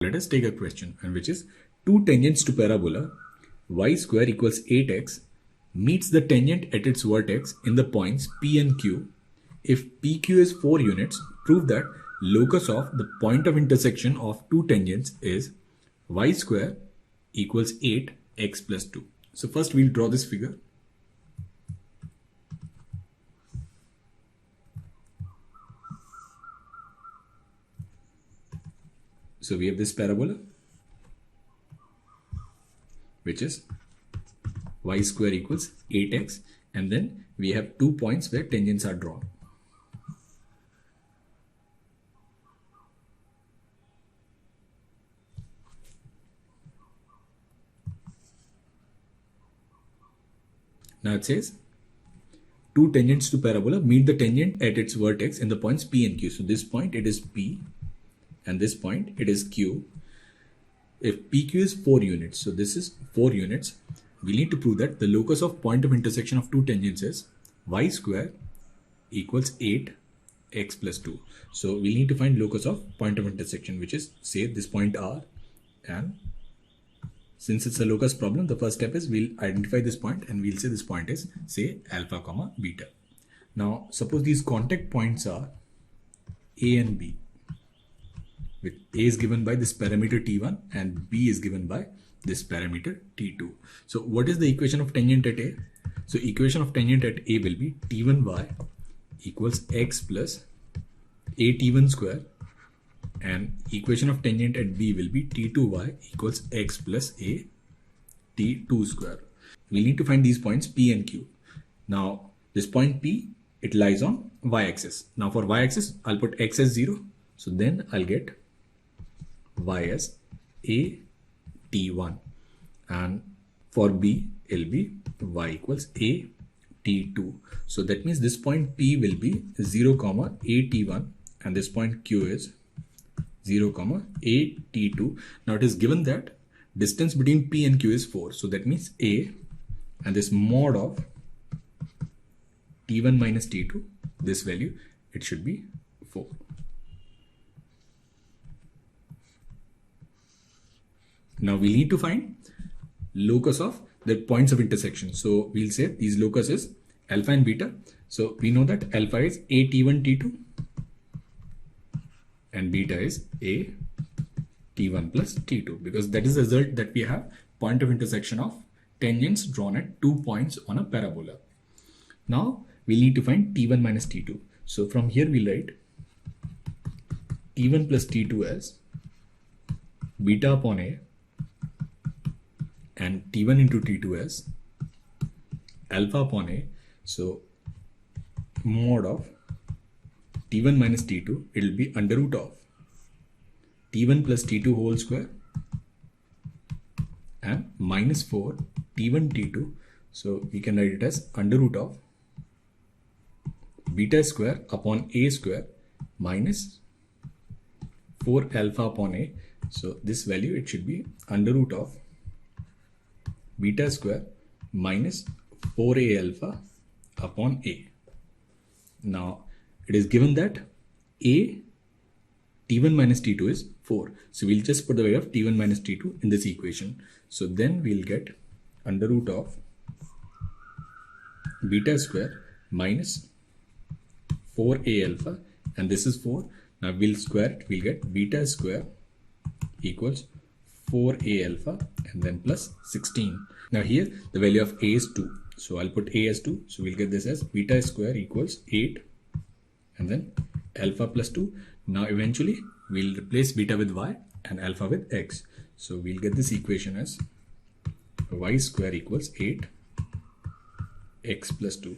Let us take a question, and which is two tangents to parabola y square equals 8x meets the tangent at its vertex in the points P and Q. If PQ is 4 units, prove that locus of the point of intersection of two tangents is y square equals 8x plus 2. So first we'll draw this figure. So we have this parabola, which is y square equals 8x, and then we have 2 points where tangents are drawn. Now it says two tangents to parabola meet the tangent at its vertex in the points P and Q. So this point it is P and this point it is Q. If PQ is 4 units, so this is 4 units, we need to prove that the locus of point of intersection of two tangents is y square equals 8x plus 2. So we need to find locus of point of intersection, which is say this point R, and since it's a locus problem, the first step is we'll identify this point and we'll say this point is say alpha comma beta. Now suppose these contact points are A and B, with A is given by this parameter T1 and B is given by this parameter T2. So what is the equation of tangent at A? So equation of tangent at A will be T1y equals x plus A T1 square, and equation of tangent at B will be T2y equals x plus A T2 square. We need to find these points P and Q. Now this point P, it lies on y-axis. Now for y-axis, I'll put x as 0. So then I'll get y as A T1, and for B it'll be y equals A T2. So that means this point P will be 0 comma A T1 and this point Q is 0 comma A T2. Now it is given that distance between P and Q is 4. So that means A, and this mod of T1 minus T2, this value, it should be 4. Now we need to find locus of the points of intersection. So we'll say these locus is alpha and beta. So we know that alpha is A T1 T2 and beta is A T1 plus T2, because that is the result that we have point of intersection of tangents drawn at 2 points on a parabola. Now we need to find T1 minus T2. So from here we'll write T1 plus T2 as beta upon A and T1 into T2 as alpha upon A. So mod of T1 minus T2, it will be under root of T1 plus T2 whole square and minus 4 T1 T2. So we can write it as under root of beta square upon A square minus 4 alpha upon A. So this value, it should be under root of beta square minus 4A alpha upon A. Now it is given that A T1 minus T2 is 4. So we'll just put the value of T1 minus T2 in this equation. So then we'll get under root of beta square minus 4A alpha, and this is 4. Now we'll square it, we'll get beta square equals 4A alpha and then plus 16. Now here the value of A is 2. So I'll put A as 2. So we'll get this as beta square equals 8 and then alpha plus 2. Now eventually we'll replace beta with y and alpha with x. So we'll get this equation as y square equals 8 x plus 2.